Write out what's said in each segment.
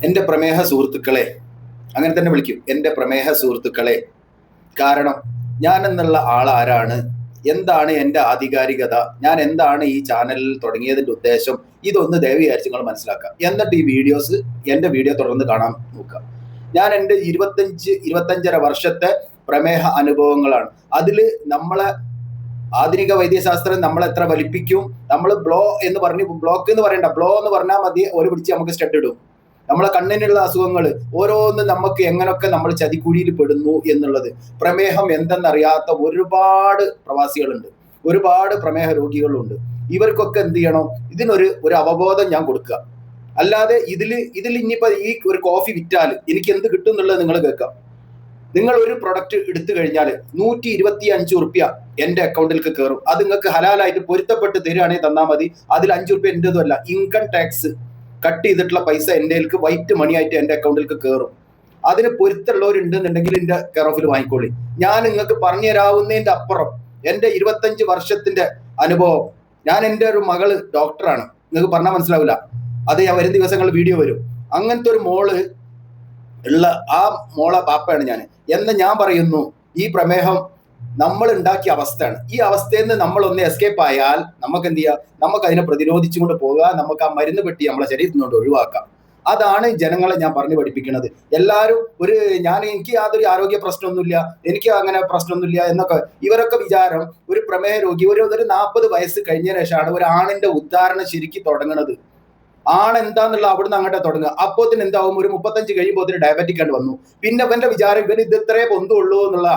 എൻ്റെ പ്രമേഹ സുഹൃത്തുക്കളെ, അങ്ങനെ തന്നെ വിളിക്കും, എൻ്റെ പ്രമേഹ സുഹൃത്തുക്കളെ. കാരണം ഞാൻ എന്നുള്ള ആൾ ആരാണ്, എന്താണ് എൻ്റെ ആധികാരികത, ഞാൻ എന്താണ് ഈ ചാനലിൽ തുടങ്ങിയതിൻ്റെ ഉദ്ദേശം, ഇതൊന്ന് ദയവ് വിചാരിച്ച് നിങ്ങൾ മനസ്സിലാക്കുക. എന്നിട്ട് ഈ എൻ്റെ വീഡിയോ തുടർന്ന് കാണാൻ നോക്കുക. ഞാൻ എൻ്റെ 25-25.5 വർഷത്തെ പ്രമേഹ അനുഭവങ്ങളാണ്. അതിൽ നമ്മളെ ആധുനിക വൈദ്യശാസ്ത്രം നമ്മളെ എത്ര വലിപ്പിക്കും, നമ്മൾ ബ്ലോക്ക് എന്ന് പറയണ്ട, ബ്ലോ എന്ന് പറഞ്ഞാൽ മതി, ഒരു പിടിച്ച് നമുക്ക് സ്റ്റഡ് ഇടും. നമ്മളെ കണ്ണിനുള്ള അസുഖങ്ങൾ ഓരോന്ന് നമുക്ക് എങ്ങനൊക്കെ നമ്മൾ ചതിക്കുഴിയിൽ പെടുന്നു എന്നുള്ളത്. പ്രമേഹം എന്തെന്നറിയാത്ത ഒരുപാട് പ്രവാസികളുണ്ട്, ഒരുപാട് പ്രമേഹ രോഗികളുണ്ട്. ഇവർക്കൊക്കെ എന്ത് ചെയ്യണം, ഇതിനൊരു അവബോധം ഞാൻ കൊടുക്കുക. അല്ലാതെ ഇതിൽ ഇനിയിപ്പോൾ ഈ ഒരു കോഫി വിറ്റാൽ എനിക്ക് എന്ത് കിട്ടും എന്നുള്ളത് നിങ്ങൾ കേൾക്കാം. നിങ്ങൾ ഒരു പ്രൊഡക്റ്റ് എടുത്തു കഴിഞ്ഞാൽ 125 റുപ്യ എൻ്റെ അക്കൗണ്ടിലേക്ക് കയറും. അത് നിങ്ങൾക്ക് ഹലാലായിട്ട് പൊരുത്തപ്പെട്ട് തരികയാണെങ്കിൽ തന്നാൽ മതി. അതിൽ 5 റുപ്യ എൻ്റെതും അല്ല, ഇൻകം ടാക്സ് കട്ട് ചെയ്തിട്ടുള്ള പൈസ എൻ്റെ വൈറ്റ് മണി ആയിട്ട് എൻ്റെ അക്കൗണ്ടിലേക്ക് കയറും. അതിന് പൊരുത്തുള്ളവരുണ്ടെന്നുണ്ടെങ്കിൽ എൻ്റെ കെയർ ഓഫിൽ വാങ്ങിക്കോളി. ഞാൻ നിങ്ങൾക്ക് പറഞ്ഞു തരാവുന്നതിൻ്റെ അപ്പുറം എൻ്റെ 25 വർഷത്തിന്റെ അനുഭവം. ഞാൻ എൻ്റെ ഒരു മകള് ഡോക്ടറാണ്, നിങ്ങൾക്ക് പറഞ്ഞാൽ മനസ്സിലാവില്ല. അത് ഞാൻ വരും ദിവസങ്ങളിൽ വീഡിയോ വരും. അങ്ങനത്തെ ഒരു മോള് ഉള്ള ആ മോളെ പാപ്പയാണ് ഞാൻ. എന്ന് ഞാൻ പറയുന്നു, ഈ പ്രമേഹം നമ്മൾ ഉണ്ടാക്കിയ അവസ്ഥയാണ്. ഈ അവസ്ഥയിൽ നിന്ന് നമ്മളൊന്ന് എസ്കേപ്പ് ആയാൽ നമുക്ക് എന്ത് ചെയ്യാം, നമുക്ക് അതിനെ പ്രതിരോധിച്ചുകൊണ്ട് പോകുക, നമുക്ക് ആ മരുന്ന് പെട്ടി നമ്മളെ ശരീരത്തിൽ നിന്നുകൊണ്ട് ഒഴിവാക്കാം. അതാണ് ജനങ്ങളെ ഞാൻ പറഞ്ഞു പഠിപ്പിക്കുന്നത്. എല്ലാവരും എനിക്ക് യാതൊരു ആരോഗ്യ പ്രശ്നമൊന്നുമില്ല, എനിക്ക് അങ്ങനെ പ്രശ്നമൊന്നുമില്ല എന്നൊക്കെ ഇവരൊക്കെ വിചാരം. ഒരു പ്രമേഹ രോഗി ഒരു 40 വയസ്സ് കഴിഞ്ഞ ശേഷമാണ് ഒരു ആണിന്റെ ഉദ്ധാരണം ശരിക്കും തുടങ്ങുന്നത്. എന്താന്നുള്ള അവിടുന്ന് അങ്ങോട്ട് തുടങ്ങുക. അപ്പോത്തിന് എന്താവും, ഒരു 35 കഴിയുമ്പോൾ ഡയബറ്റിക് ആയിട്ട് വന്നു. പിന്നെ ഇവന്റെ വിചാരം ഇവന് ഇത് ഇത്രേ പൊന്തുള്ളൂ എന്നുള്ള.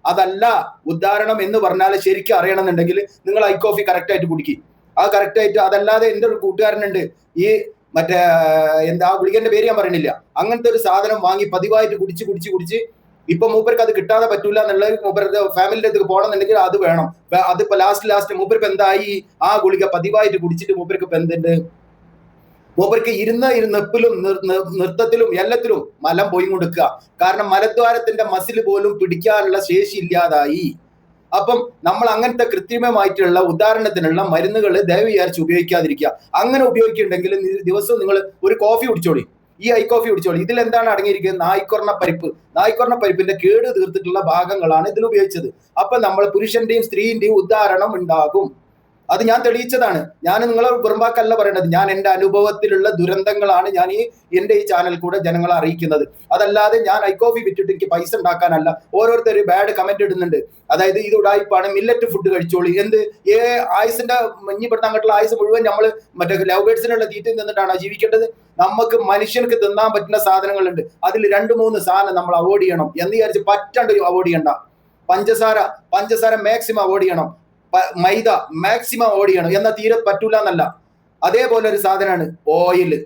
അതല്ല ഉദാഹരണം എന്ന് പറഞ്ഞാൽ ശരിക്കും അറിയണമെന്നുണ്ടെങ്കിൽ നിങ്ങൾ ഐ കോഫി കറക്റ്റ് ആയിട്ട് കുടിക്കും. ആ കറക്റ്റ് ആയിട്ട്. അതല്ലാതെ എൻ്റെ ഒരു കൂട്ടുകാരനുണ്ട്, ഈ മറ്റേ ആ ഗുളികന്റെ പേര് ഞാൻ പറയണില്ല, അങ്ങനത്തെ ഒരു സാധനം വാങ്ങി പതിവായിട്ട് കുടിച്ച് ഇപ്പൊ മൂപ്പർക്ക് അത് കിട്ടാതെ പറ്റൂല എന്നുള്ള മൂപ്പരുടെ ഫാമിലിന്റെ അടുത്ത് പോകണമെന്നുണ്ടെങ്കിൽ അത് വേണം. അതിപ്പോ ലാസ്റ്റ് മൂപ്പർക്ക് എന്തായി, ആ ഗുളിക പതിവായിട്ട് കുടിച്ചിട്ട് മൂപ്പർക്ക് ഇപ്പൊ എന്തുണ്ട്, മൂപ്പർക്ക് ഇരുന്നെപ്പിലും നൃത്തത്തിലും എല്ലാത്തിലും മലം പോയി കൊടുക്കുക. കാരണം മലദ്വാരത്തിന്റെ മസിൽ പോലും പിടിക്കാനുള്ള ശേഷി ഇല്ലാതായി. അപ്പം നമ്മൾ അങ്ങനത്തെ കൃത്രിമമായിട്ടുള്ള ഉദാഹരണത്തിനുള്ള മരുന്നുകൾ ദയവ് വിചാരിച്ച് ഉപയോഗിക്കാതിരിക്കുക. അങ്ങനെ ഉപയോഗിക്കുന്നുണ്ടെങ്കിൽ ദിവസവും നിങ്ങൾ ഒരു കോഫി കുടിച്ചോളി, ഈ ഐ കോഫി കുടിച്ചോളി. ഇതിൽ എന്താണ് അടങ്ങിയിരിക്കുന്നത്, നായ്ക്കൊർണ പരിപ്പിന്റെ കേട് തീർത്തിട്ടുള്ള ഭാഗങ്ങളാണ് ഇതിൽ ഉപയോഗിച്ചത്. അപ്പൊ നമ്മൾ പുരുഷന്റെയും സ്ത്രീന്റെയും ഉദാഹരണം ഉണ്ടാകും. അത് ഞാൻ തെളിയിച്ചതാണ്. ഞാൻ നിങ്ങളെ വെറുമ്പാക്കല്ല പറയണത്. ഞാൻ എൻ്റെ അനുഭവത്തിലുള്ള ദുരന്തങ്ങളാണ് ഞാൻ എൻ്റെ ഈ ചാനൽ കൂടെ ജനങ്ങളെ അറിയിക്കുന്നത്. അതല്ലാതെ ഞാൻ ഐ കോഫി വിറ്റിട്ട് എനിക്ക് പൈസ ഉണ്ടാക്കാനല്ല. ഓരോരുത്തർ ബാഡ് കമന്റ് ഇടുന്നുണ്ട്. അതായത് ഇത് ഉടായിപ്പാണ്, മില്ലറ്റ് ഫുഡ് കഴിച്ചോളി. ആയുസിന്റെ ഇഞ്ഞിപ്പെടുന്ന അങ്ങോട്ടുള്ള ആയുസ് മുഴുവൻ നമ്മൾ മറ്റേ ലവ് ബേഡ്സിനുള്ള തീറ്റയിൽ നിന്നിട്ടാണ് ജീവിക്കേണ്ടത്. നമുക്ക് മനുഷ്യർക്ക് തിന്നാൻ പറ്റുന്ന സാധനങ്ങളുണ്ട്. അതിൽ 2-3 സാധനം നമ്മൾ അവോയ്ഡ് ചെയ്യണം എന്ന് വിചാരിച്ച് പറ്റാണ്ട് അവോയ്ഡ് ചെയ്യണ്ട. പഞ്ചസാര മാക്സിമം അവോയ്ഡ് ചെയ്യണം. മൈദ മാക്സിമം അവോയ്ഡ് ചെയ്യണം. എന്നാൽ തീരെ പറ്റൂല എന്നല്ല. അതേപോലെ ഒരു സാധനമാണ് ഓയില്.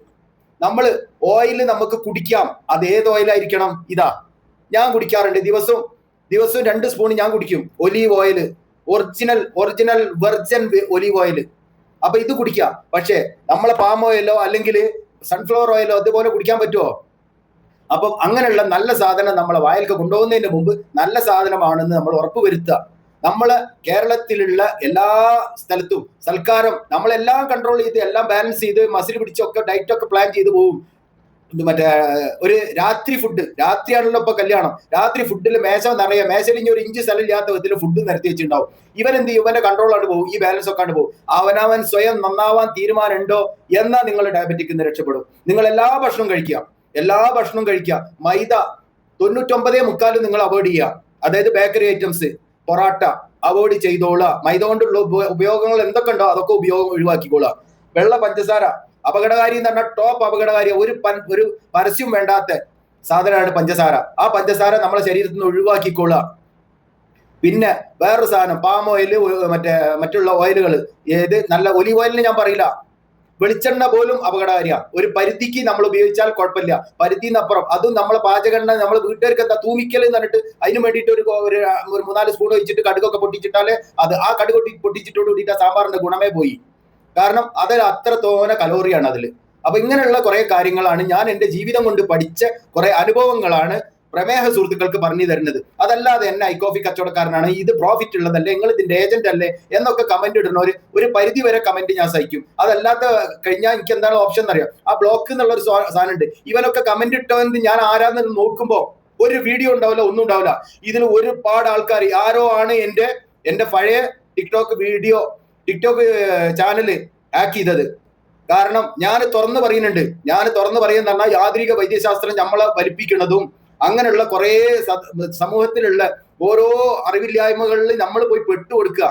ഓയില് നമുക്ക് കുടിക്കാം. അത് ഏത് ഓയിലായിരിക്കണം? ഇതാ ഞാൻ കുടിക്കാറുണ്ട്. ദിവസവും 2 സ്പൂൺ ഞാൻ കുടിക്കും. Olive oil, original virgin olive oil. അപ്പൊ ഇത് കുടിക്കാം. പക്ഷേ നമ്മളെ പാം ഓയിലോ അല്ലെങ്കിൽ സൺഫ്ലവർ ഓയിലോ അതുപോലെ കുടിക്കാൻ പറ്റുമോ? അപ്പം അങ്ങനെയുള്ള നല്ല സാധനം നമ്മളെ വായിലേക്ക് കൊണ്ടുപോകുന്നതിന് മുമ്പ് നല്ല സാധനമാണെന്ന് നമ്മൾ ഉറപ്പുവരുത്തുക. നമ്മള് കേരളത്തിലുള്ള എല്ലാ സ്ഥലത്തും സൽക്കാരം നമ്മളെല്ലാം കൺട്രോൾ ചെയ്ത് എല്ലാം ബാലൻസ് ചെയ്ത് മസിൽ പിടിച്ചൊക്കെ ഡയറ്റൊക്കെ പ്ലാൻ ചെയ്ത് പോകും. മറ്റേ ഒരു രാത്രിയാണല്ലോ ഇപ്പൊ കല്യാണം. രാത്രി ഫുഡിൽ മേശയിൽ ഇനി 1 ഇഞ്ച് സ്ഥലം ഇല്ലാത്ത വിധത്തിൽ ഫുഡ് നിരത്തി വെച്ചിട്ടുണ്ടാവും. ഇവനെന്ത് ചെയ്യും, ഇവന്റെ കൺട്രോളാണ് പോകും, ഈ ബാലൻസ് ഒക്കെ ആണ് പോകും. അവനവൻ സ്വയം നന്നാവാൻ തീരുമാനം ഉണ്ടോ എന്നാൽ നിങ്ങൾ ഡയബറ്റിക് നിന്ന് രക്ഷപ്പെടും. നിങ്ങൾ എല്ലാ ഭക്ഷണവും കഴിക്കുക. മൈദ 99.3 നിങ്ങൾ അവോയ്ഡ് ചെയ്യുക. അതായത് ബേക്കറി ഐറ്റംസ്, പൊറാട്ട അവോയ്ഡ് ചെയ്തോളുക. മൈദ കൊണ്ടുള്ള ഉപയോഗങ്ങൾ എന്തൊക്കെ ഉണ്ടോ അതൊക്കെ ഒഴിവാക്കിക്കോളുക. വെള്ള പഞ്ചസാര അപകടകാരി എന്ന് പറഞ്ഞാൽ ടോപ്പ് അപകടകാരി. ഒരു പരസ്യം വേണ്ടാത്ത സാധനമാണ് പഞ്ചസാര. ആ പഞ്ചസാര നമ്മളെ ശരീരത്തിൽ നിന്ന് ഒഴിവാക്കിക്കൊള്ളുക. പിന്നെ വേറൊരു സാധനം, പാം ഓയില്, മറ്റുള്ള ഓയിലുകൾ, നല്ല ഒലീവ് ഓയിലിന് ഞാൻ പറയില്ല, വെളിച്ചെണ്ണ പോലും അപകടകാരിയാണ്. ഒരു പരിധിക്ക് നമ്മൾ ഉപയോഗിച്ചാൽ കുഴപ്പമില്ല. പരിധിന്നപ്പുറം അതും നമ്മളെ പാചകെണ്ണ നമ്മൾ വീട്ടുകാർക്ക് എന്താ തൂമിക്കൽ എന്ന് പറഞ്ഞിട്ട് അതിന് വേണ്ടിയിട്ട് ഒരു 3-4 സ്പൂൺ ഒഴിച്ചിട്ട് കടുകൊക്കെ പൊട്ടിച്ചിട്ടാല് ആ കടുക് പൊട്ടിച്ചിട്ടോട് കൂടിയിട്ട് ആ സാമ്പാറിന്റെ ഗുണമേ പോയി. കാരണം അതിൽ അത്രത്തോനെ കലോറിയാണ് അതിൽ. അപ്പൊ ഇങ്ങനെയുള്ള കുറെ കാര്യങ്ങളാണ് ഞാൻ എൻ്റെ ജീവിതം കൊണ്ട് പഠിച്ച കുറെ അനുഭവങ്ങളാണ് പ്രമേഹ സുഹൃത്തുക്കൾക്ക് പറഞ്ഞു തരുന്നത്. അതല്ലാതെ എന്നെ ഐക്കോഫി കച്ചവടക്കാരനാണ്, ഇത് പ്രോഫിറ്റ് ഉള്ളതല്ലേ, നിങ്ങൾ ഇതിന്റെ ഏജന്റ് അല്ലേ എന്നൊക്കെ കമന്റ് ഇടുന്നവർ ഒരു പരിധി വരെ കമന്റ് ഞാൻ സഹിക്കും. അതല്ലാത്ത കഴിഞ്ഞാൽ എനിക്ക് എന്താണ് ഓപ്ഷൻ എന്നറിയാം, ആ ബ്ലോക്ക് എന്നുള്ള ഒരു സാധനം ഉണ്ട്. ഇവനൊക്കെ കമന്റ് ഇട്ടവൻ ഞാൻ ആരാന്ന് നോക്കുമ്പോ ഒരു വീഡിയോ ഉണ്ടാവില്ല, ഒന്നും ഉണ്ടാവില്ല. ഇതിൽ ഒരുപാട് ആൾക്കാർ ആരോ ആണ് എന്റെ പഴയ ടിക്ടോക്ക് ചാനല് ഹാക്ക് ചെയ്തത്. കാരണം ഞാൻ തുറന്നു പറയുന്നുണ്ട്, പറയുന്ന പറഞ്ഞാൽ യാന്ത്രിക വൈദ്യശാസ്ത്രം നമ്മളെ വലിപ്പിക്കുന്നതും അങ്ങനെയുള്ള കുറെ സമൂഹത്തിലുള്ള ഓരോ അറിവില്ലായ്മകളിൽ നമ്മൾ പോയി പെട്ടുകൊടുക്കുക.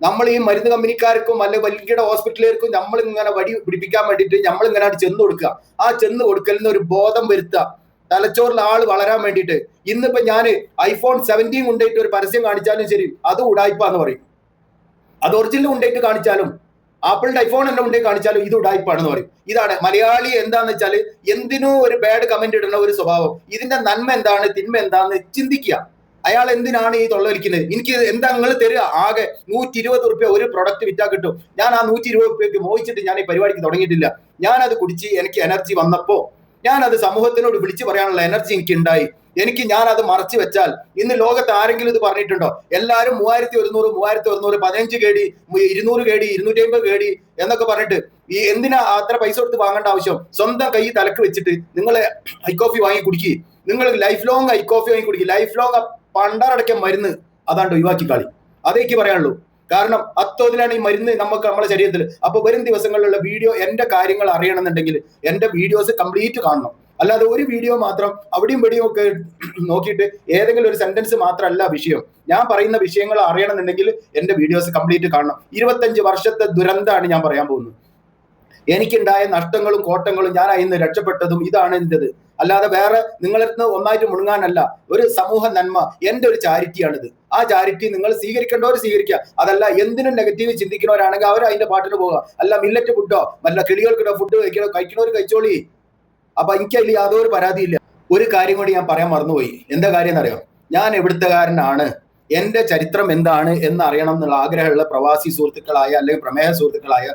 നമ്മൾ ഈ മരുന്ന് കമ്പനിക്കാർക്കും അല്ലെ വൻകിട ഹോസ്പിറ്റലുകാർക്കും നമ്മൾ ഇങ്ങനെ വടി പിടിപ്പിക്കാൻ വേണ്ടിയിട്ട് നമ്മൾ ഇങ്ങനെ ചെന്ന് കൊടുക്കുക. ആ ചെന്ന് കൊടുക്കലിന് ഒരു ബോധം വരുത്തുക, തലച്ചോറിൽ ആള് വളരാൻ വേണ്ടിയിട്ട്. ഇന്നിപ്പോ ഞാൻ iPhone 17 കൊണ്ടുപോയിട്ട് ഒരു പരസ്യം കാണിച്ചാലും ശരി, അത് ഉടായ്പാന്ന് പറയും. അത് ഒറിജിനൽ കൊണ്ടുപോയിട്ട് കാണിച്ചാലും, ആപ്പിളിന്റെ ഐഫോൺ എന്നെ കൊണ്ടുപോയി കാണിച്ചാലും ഇത് ഉടായ്പാണെന്ന് പറയും. ഇതാണ് മലയാളി എന്താന്ന് വെച്ചാൽ എന്തിനും ഒരു ബാഡ് കമന്റ് ഇടുന്ന ഒരു സ്വഭാവം. ഇതിന്റെ നന്മ എന്താണ് തിന്മ എന്താന്ന് ചിന്തിക്കുക. അയാൾ എന്തിനാണ് ഈ തൊള്ളവലിക്കുന്നത്? എനിക്ക് എന്താ നിങ്ങൾ തരിക? ആകെ 120 റുപ്യ ഒരു പ്രൊഡക്റ്റ് വിറ്റാ കിട്ടും. ഞാൻ ആ 120 റുപ്യക്ക് മോഹിച്ചിട്ട് ഞാൻ ഈ പരിപാടിക്ക് തുടങ്ങിയിട്ടില്ല. ഞാനത് കുടിച്ച് എനിക്ക് എനർജി വന്നപ്പോ ഞാനത് സമൂഹത്തിനോട് വിളിച്ചു പറയാനുള്ള എനർജി എനിക്ക് ഉണ്ടായി. ഞാൻ അത് മറച്ചു വെച്ചാൽ ഇന്ന് ലോകത്ത് ആരെങ്കിലും ഇത് പറഞ്ഞിട്ടുണ്ടോ? എല്ലാവരും 3100 15 KD 200 KD 250 KD എന്നൊക്കെ പറഞ്ഞിട്ട് ഈ എന്തിനാ അത്ര പൈസ കൊടുത്ത് വാങ്ങേണ്ട ആവശ്യം? സ്വന്തം കൈ തലക്ക് വെച്ചിട്ട് നിങ്ങൾ ഐക്കോഫി വാങ്ങി കുടിക്കുക. നിങ്ങൾ ലൈഫ് ലോങ് ഐക്കോഫി വാങ്ങി കുടിക്കുക. ലൈഫ് ലോങ് പണ്ടാറടക്കം മരുന്ന് അതാണ്ട് ഒഴിവാക്കി കളി. അതേക്ക് പറയാനുള്ളൂ. കാരണം അത്തോതിലാണ് ഈ മരുന്ന് നമ്മുടെ ശരീരത്തിൽ. അപ്പൊ വരും ദിവസങ്ങളിലുള്ള വീഡിയോ എന്റെ കാര്യങ്ങൾ അറിയണമെന്നുണ്ടെങ്കിൽ എന്റെ വീഡിയോസ് കംപ്ലീറ്റ് കാണണം. അല്ലാതെ ഒരു വീഡിയോ മാത്രം അവിടെയും ഇവിടെയും ഒക്കെ നോക്കിയിട്ട് ഏതെങ്കിലും ഒരു സെന്റൻസ് മാത്രമല്ല വിഷയം. ഞാൻ പറയുന്ന വിഷയങ്ങൾ അറിയണമെന്നുണ്ടെങ്കിൽ എന്റെ വീഡിയോസ് കംപ്ലീറ്റ് കാണണം. 25 വർഷത്തെ ദുരന്തമാണ് ഞാൻ പറയാൻ പോകുന്നത്. എനിക്കുണ്ടായ നഷ്ടങ്ങളും കോട്ടങ്ങളും ഞാൻ അതിന് രക്ഷപ്പെട്ടതും ഇതാണ് എന്റേത്. അല്ലാതെ വേറെ നിങ്ങളടുത്ത് ഒന്നായിട്ട് മുണുങ്ങാനല്ല. ഒരു സമൂഹ നന്മ, എന്റെ ഒരു ചാരിറ്റിയാണിത്. ആ ചാരിറ്റി നിങ്ങൾ സ്വീകരിക്കേണ്ടവർ സ്വീകരിക്കുക. അതല്ല എന്തിനും നെഗറ്റീവ് ചിന്തിക്കുന്നവരാണെങ്കിൽ അവർ അതിന്റെ പാട്ടിന് പോവുക. അല്ല മില്ലറ്റ് ഫുഡോ വല്ല കിളികൾക്കിടോ ഫുഡ് കഴിക്കണവർ കഴിച്ചോളി. അപ്പൊ എനിക്ക് അതിൽ യാതൊരു പരാതിയില്ല. ഒരു കാര്യം കൂടി ഞാൻ പറയാൻ മറന്നുപോയി. എന്താ കാര്യം എന്നറിയോ? ഞാൻ എവിടുത്തുകാരനാണ്, എന്റെ ചരിത്രം എന്താണ് എന്ന് അറിയണം എന്നുള്ള ആഗ്രഹമുള്ള പ്രവാസി സുഹൃത്തുക്കളായ അല്ലെങ്കിൽ പ്രമേഹ സുഹൃത്തുക്കളായ